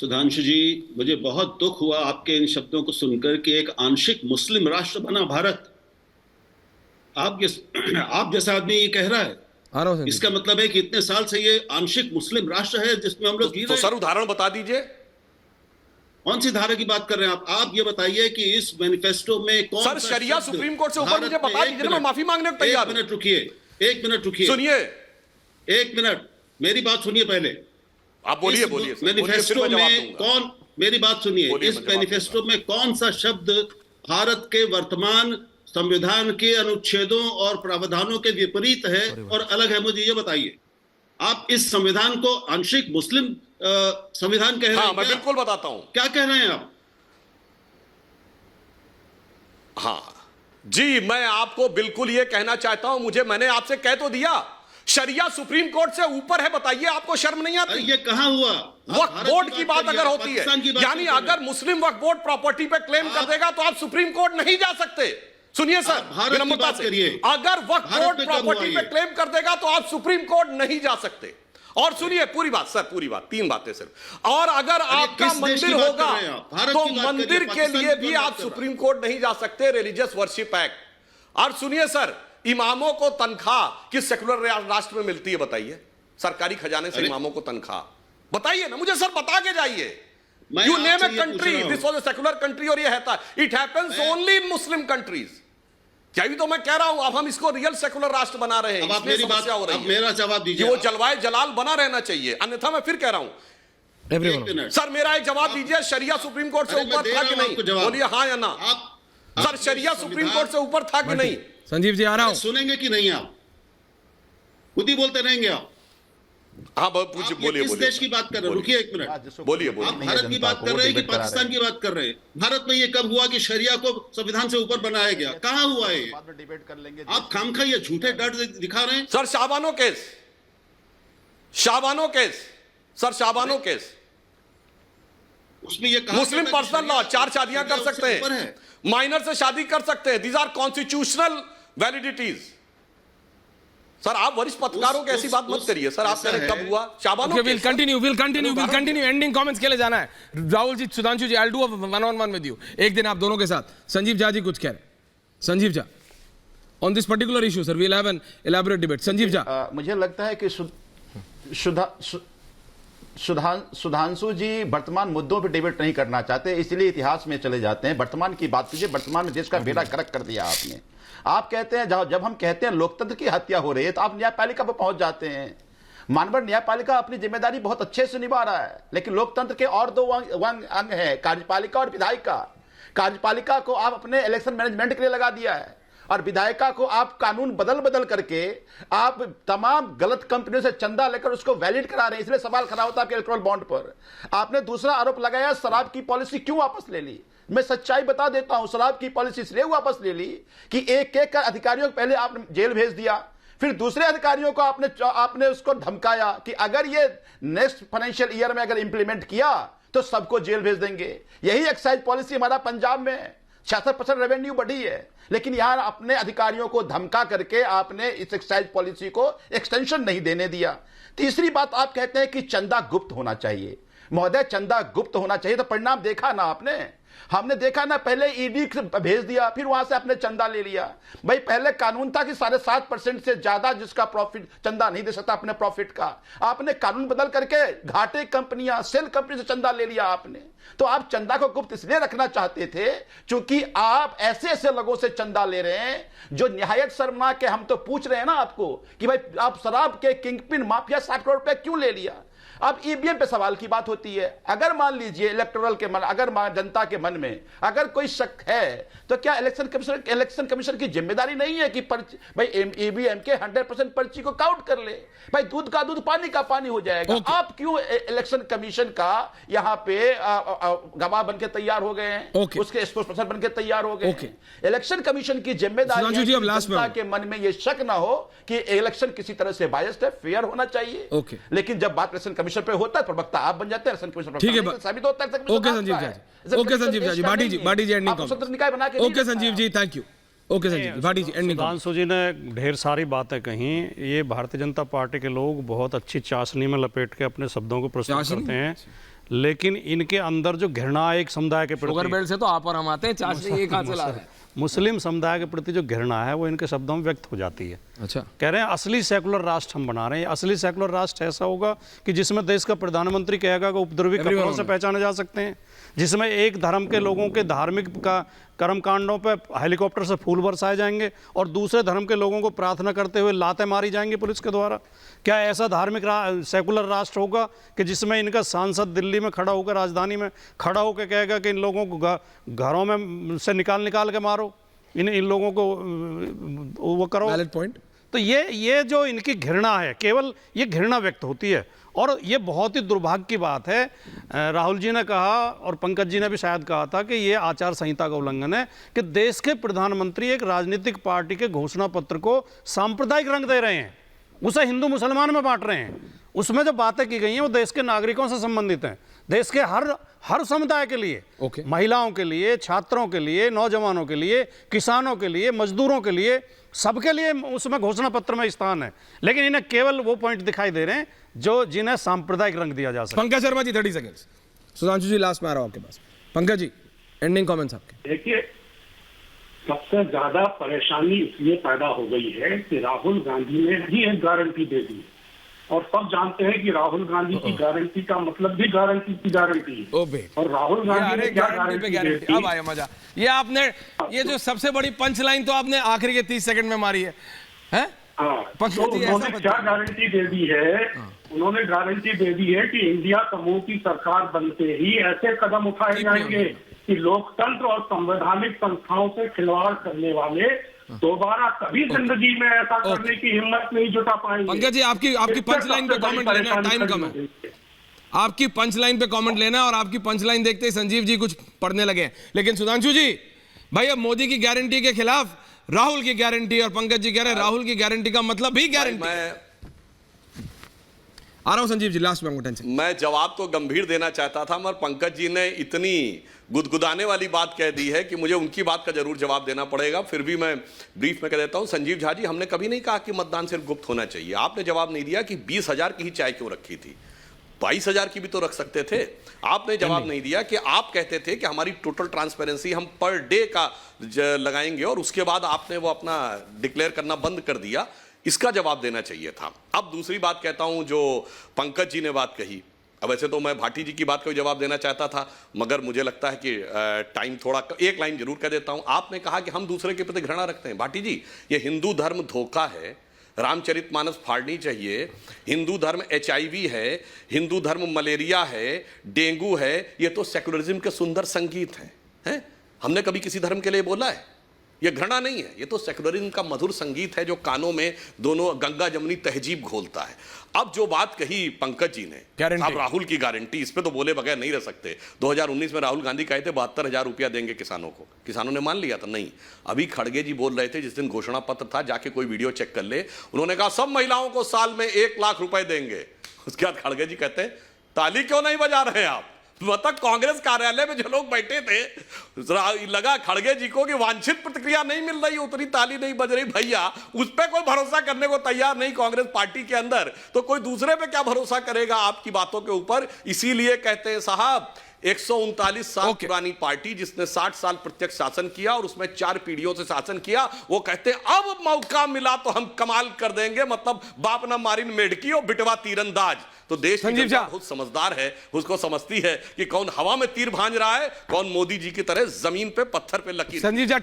सुधांशु जी, मुझे बहुत दुख हुआ आपके इन शब्दों को सुनकर कि एक आंशिक मुस्लिम राष्ट्र बना भारत। आप जैसा आदमी ये कह रहा है, इसका मतलब है कि इतने साल से ये आंशिक मुस्लिम राष्ट्र है जिसमें हम लोग जी रहे हैं। सर उदाहरण बता दीजिए, कौन सी धारा की बात कर रहे हैं आप ये बताइए कि इस मैनिफेस्टो में कौन सर शरिया सुप्रीम कोर्ट से ऊपर मुझे बता दीजिए ना, मैं माफी मांगने को तैयार हूं। एक मिनट रुकिए, सुनिए, एक मिनट मेरी बात सुनिए पहले। आप बोलिए मैनिफेस्टो में कौन, मेरी बात सुनिए, इस मैनिफेस्टो में कौन सा शब्द भारत के वर्तमान संविधान के अनुच्छेदों और प्रावधानों के विपरीत है और अलग है, मुझे ये बताइए। आप इस संविधान को आंशिक मुस्लिम संविधान कह रहे हैं? मैं बिल्कुल बताता हूं क्या कह रहे हैं आप। हाँ जी, मैं आपको बिल्कुल ये कहना चाहता हूं, मैंने आपसे कह तो दिया शरिया सुप्रीम कोर्ट से ऊपर है। बताइए, आपको शर्म नहीं आती? ये कहां हुआ? वक्फ बोर्ड की बात अगर होती है, यानी अगर मुस्लिम वक्फ बोर्ड प्रॉपर्टी पे क्लेम कर देगा तो आप सुप्रीम कोर्ट नहीं जा सकते। सुनिए सर, विनम्रता से, अगर वक्फ बोर्ड प्रॉपर्टी पे क्लेम कर देगा तो आप सुप्रीम कोर्ट नहीं जा सकते। और सुनिए पूरी बात सर, पूरी बात, 3 बातें सिर्फ। और अगर आपका मंदिर होगा तो मंदिर के लिए भी आप सुप्रीम कोर्ट नहीं जा सकते, रिलीजियस वर्शिप एक्ट। और सुनिए सर, इमामों को तनख्वाह किस सेकुलर राष्ट्र में मिलती है बताइए? सरकारी खजाने से इमामों को तनख्वाह बताइए ना मुझे सर, बता के जाइए। You name a country, this was a secular country और ये है, it happens only in Muslim countries. क्या भी तो मैं कह रहा हूं, अब हम इसको रियल सेकुलर राष्ट्र बना रहे हैं, अब मेरी बात हो रही है। मेरा जवाब दीजिए, वो जलवाए जलाल बना रहना चाहिए, अन्यथा मैं फिर कह रहा हूं। सर मेरा एक जवाब दीजिए, शरिया सुप्रीम कोर्ट से ऊपर था कि नहीं? बोलिए हाँ या ना। सर शरिया सुप्रीम कोर्ट से ऊपर था कि नहीं? संजीव जी आ रहा हूं। सुनेंगे कि नहीं? आप खुद ही बोलते रहेंगे आप। हाँ बोलिए। किस देश की बात कर रहे हैं? रुकिए एक मिनट, बोलिए। आप भारत की बात कर रहे हैं कि पाकिस्तान की बात कर रहे हैं? भारत में ये कब हुआ कि शरिया को संविधान से ऊपर बनाया गया? कहां हुआ है? डिबेट कर लेंगे। आप खामखा ये झूठे डर दिखा रहे हैं। सर शाबानो केस, सर शाबानो केस, उसमें ये मुस्लिम पर्सनल लॉ 4 शादियां कर सकते हैं, माइनर से शादी कर सकते हैं, दीज आर कॉन्स्टिट्यूशनल वैलिडिटीज। सर आप वरिष्ठ पत्रकारों की ऐसी बात मत करिए सर। आप कह रहे कब हुआ? Shabano will continue ending comments के लिए जाना है। Rahul ji, Sudhanshu ji, I will do one on one with you एक दिन आप दोनों के साथ। संजीव झा जी कुछ कह रहे हैं। Sanjeev Jha on this particular issue sir, we will have an elaborate debate. Sanjeev Jha, मुझे लगता है कि सुधांशु जी वर्तमान मुद्दों पर डिबेट नहीं करना चाहते, इसलिए इतिहास में चले जाते हैं। वर्तमान की बात कीजिए, वर्तमान में देश का बेड़ा गर्क कर दिया आपने। आप कहते हैं जब हम कहते हैं लोकतंत्र की हत्या हो रही है तो आप न्यायपालिका पर पहुंच जाते हैं। मानव न्यायपालिका अपनी जिम्मेदारी बहुत अच्छे से निभा रहा है, लेकिन लोकतंत्र के और 2 अंग हैं, कार्यपालिका और विधायिका। कार्यपालिका को आप अपने इलेक्शन मैनेजमेंट के लिए लगा दिया है और विधायिका को आप कानून बदल करके आप तमाम गलत कंपनियों से चंदा लेकर उसको वैलिड करा रहे हैं। इसलिए सवाल खड़ा होता है आपके इलेक्टोरल बॉन्ड पर। आपने दूसरा आरोप लगाया, शराब की पॉलिसी क्यों वापस ले ली? मैं सच्चाई बता देता हूं, शराब की पॉलिसी इसलिए वापस ले ली कि एक कर अधिकारियों को पहले आपने जेल भेज दिया, फिर दूसरे अधिकारियों को आपने उसको धमकाया कि अगर ये नेक्स्ट फाइनेंशियल ईयर में अगर इंप्लीमेंट किया तो सबको जेल भेज देंगे। यही एक्साइज पॉलिसी हमारा पंजाब में 66% रेवेन्यू बढ़ी है, लेकिन यहां अपने अधिकारियों को धमका करके आपने इस एक्साइज पॉलिसी को एक्सटेंशन नहीं देने दिया। तीसरी बात, आप कहते हैं कि चंदा गुप्त होना चाहिए। महोदय, चंदा गुप्त होना चाहिए तो परिणाम देखा ना आपने? हमने देखा ना, पहले ईडी भेज दिया, फिर वहां से आपने चंदा ले लिया। भाई पहले कानून था कि 7.5% से ज्यादा जिसका प्रॉफिट चंदा नहीं दे सकता अपने प्रॉफिट का। आपने कानून बदल करके घाटे कंपनियां, सेल कंपनी से चंदा ले लिया आपने। तो आप चंदा को गुप्त इसलिए रखना चाहते थे क्योंकि आप ऐसे लोगों से चंदा ले रहे हैं जो निहायत शर्मनाक है। हम तो पूछ रहे हैं ना आपको कि भाई आप शराब के किंगपिन माफिया 60 करोड़ रुपए क्यों ले लिया? अब ईवीएम पे सवाल की बात होती है। अगर मान लीजिए इलेक्टोरल के मन, अगर जनता के मन में अगर कोई शक है तो क्या इलेक्शन कमीशन की जिम्मेदारी नहीं है कि भाई ईवीएम के 100% पर्ची को काउंट कर ले? भाई दूध का दूध पानी का पानी हो जाएगा। आप क्यों इलेक्शन कमीशन का यहां पे गवाह बनके तैयार हो गए हैं, उसके स्पोक्सपर्सन बनके तैयार हो गए हैं? इलेक्शन कमीशन की जिम्मेदारी है जनता के मन में यह शक ना हो कि इलेक्शन किसी तरह से बायस्ड है, फेयर होना चाहिए। लेकिन जब बात इलेक्शन कमीशन पे होता है प्रवक्ता आप बन जाते हैं, ठीक है, साबित होता है। Okay Sanjeev ji, okay Sanjeev ji, Bati ji ending comment. Okay Sanjeev ji, thank you. Okay Sanjeev, Bati ji ending comment. Sudhanshu ji ने ढेर सारी बातें कही। ये भारतीय जनता पार्टी के लोग बहुत अच्छी चाशनी में लपेट के अपने शब्दों को प्रस्तुत करते हैं, लेकिन इनके अंदर जो घृणा एक समुदाय के शुगर प्रति, बेल्ट से तो आप और हम आते हैं, चाशनी एक हाथ से ला रहे हैं। मुस्लिम समुदाय के प्रति जो घृणा है वो इनके शब्दों में व्यक्त हो जाती है। अच्छा, कह रहे हैं असली सेकुलर राष्ट्र हम बना रहे हैं। असली सेकुलर राष्ट्र ऐसा होगा कि जिसमें देश का प्रधानमंत्री कहेगा कि उपद्रवी कपड़ों से पहचाने जा सकते हैं, जिसमें एक धर्म के लोगों के धार्मिक कर्मकांडों पे हेलीकॉप्टर से फूल बरसाए जाएंगे और दूसरे धर्म के लोगों को प्रार्थना करते हुए लातें मारी जाएंगी पुलिस के द्वारा। क्या ऐसा धार्मिक सेकुलर राष्ट्र होगा कि जिसमें इनका सांसद दिल्ली में खड़ा होकर, राजधानी में खड़ा होकर कहेगा कि इन लोगों को घरों में से निकाल के मारो, इन लोगों को वो करो। Valid point. तो ये जो इनकी घृणा है, केवल ये घृणा व्यक्त होती है और ये बहुत ही दुर्भाग्य की बात है। राहुल जी ने कहा और पंकज जी ने भी शायद कहा था कि ये आचार संहिता का उल्लंघन है कि देश के प्रधानमंत्री एक राजनीतिक पार्टी के घोषणा पत्र को सांप्रदायिक रंग दे रहे हैं, उसे हिंदू मुसलमान में बांट रहे हैं। उसमें जो बातें की गई हैं वो देश के नागरिकों से संबंधित हैं, देश के हर समुदाय के लिए, महिलाओं के लिए, छात्रों के लिए, नौजवानों के लिए, किसानों के लिए, मजदूरों के लिए, सबके लिए उसमें घोषणा पत्र में स्थान है। लेकिन इन्हें केवल वो पॉइंट दिखाई दे रहे हैं जो जिन्हें सांप्रदायिक रंग दिया जा सकता है। पंकज शर्मा जी 30 सेकंड्स। सुधांशु जी लास्ट में आ रहा हूं आपके पास। पंकज जी एंडिंग कमेंट्स आपके। देखिए, सबसे ज्यादा परेशानी इसलिए पैदा हो गई है कि राहुल गांधी ने ही एक गारंटी दे दी और सब जानते हैं कि राहुल गांधी की गारंटी का मतलब भी गारंटी की गारंटी है। और राहुल गांधी ने क्या गारंटी दे दी? अब आया मजा। ये आपने ये जो सबसे बड़ी पंच लाइन तो आपने आखिरी के 30 सेकंड में मारी है, हैं? तो उन्होंने क्या गारंटी दे दी है? उन्होंने गारंटी दे दी है कि इंडिया समूह की सरकार बनते ही ऐसे कदम उठाए जाएंगे कि लोकतंत्र और संवैधानिक संस्थाओं से खिलवाड़ करने वाले दोबारा कभी जिंदगी में ऐसा करने की हिम्मत नहीं जुटा पाएंगे। पंकज जी आपकी पंच लाइन पे कमेंट लेना, टाइम कम है। आपकी पंच लाइन पे कमेंट लेना और आपकी पंच लाइन देखते ही संजीव जी कुछ पढ़ने लगे हैं। लेकिन सुधांशु जी भाई, अब मोदी की गारंटी के खिलाफ राहुल की गारंटी, और पंकज जी कह रहे हैं राहुल की गारंटी का मतलब भी गारंटी। आ रहा हूं संजीव जी, लास्ट में टेंशन। मैं जवाब तो गंभीर देना चाहता था मगर पंकज जी ने इतनी गुदगुदाने वाली बात कह दी है कि मुझे उनकी बात का जरूर जवाब देना पड़ेगा। फिर भी मैं ब्रीफ में कह देता हूं। संजीव झा जी, हमने कभी नहीं कहा कि मतदान सिर्फ गुप्त होना चाहिए। आपने जवाब नहीं दिया कि 20,000 की ही चाय क्यों रखी थी, 22,000 की भी तो रख सकते थे। आपने जवाब नहीं दिया कि आप कहते थे कि हमारी टोटल ट्रांसपेरेंसी हम पर डे का लगाएंगे और उसके बाद आपने वो अपना डिक्लेयर करना बंद कर दिया। इसका जवाब देना चाहिए था। अब दूसरी बात कहता हूं, जो पंकज जी ने बात कही, अब वैसे तो मैं भाटी जी की बात का जवाब देना चाहता था मगर मुझे लगता है कि टाइम थोड़ा, एक लाइन जरूर कह देता हूं। आपने कहा कि हम दूसरे के प्रति घृणा रखते हैं। भाटी जी, ये हिंदू धर्म धोखा है, रामचरितमानस फाड़नी चाहिए। हिंदू धर्म HIV है, हिंदू धर्म मलेरिया है, डेंगू है, ये तो सेकुलरिज्म के सुंदर संगीत हैं। हमने कभी किसी धर्म के लिए बोला है? ये घृणा नहीं है, ये तो सेकुलरिज्म का मधुर संगीत है जो कानों में दोनों गंगा जमुनी तहजीब घोलता है। अब जो बात कही पंकज जी ने, अब राहुल की गारंटी, इस पे तो बोले बगैर नहीं रह सकते। 2019 में राहुल गांधी कहे थे 72,000 रुपया देंगे किसानों को, किसानों ने मान लिया था? नहीं। अभी खड़गे जी बोल रहे थे, जिस दिन घोषणा पत्र था, जाके कोई वीडियो चेक कर ले, उन्होंने कहा सब महिलाओं को साल में 1 लाख रुपए देंगे। उसके बाद खड़गे जी कहते हैं ताली क्यों नहीं बजा रहे हैं आप? मतलब कांग्रेस कार्यालय में जो लोग बैठे थे, लगा खड़गे जी को कि वांछित प्रतिक्रिया नहीं मिल रही, उतनी ताली नहीं बज रही। भैया, उस पर कोई भरोसा करने को तैयार नहीं कांग्रेस पार्टी के अंदर, तो कोई दूसरे पे क्या भरोसा करेगा आपकी बातों के ऊपर? इसीलिए कहते हैं साहब, 139 साल पुरानी पार्टी जिसने 60 साल प्रत्यक्ष शासन किया और उसमें 4 पीढ़ियों से शासन किया, वो कहते हैं अब मौका मिला तो हम कमाल कर देंगे। मतलब बाप ना मारिन मेढकी और बिटवा तीरंदाज। तो देश की जनता बहुत समझदार है, उसको समझती है कि कौन हवा में तीर भांज रहा है, कौन मोदी जी की तरह जमीन पे पत्थर पे लकीर। संजीव झा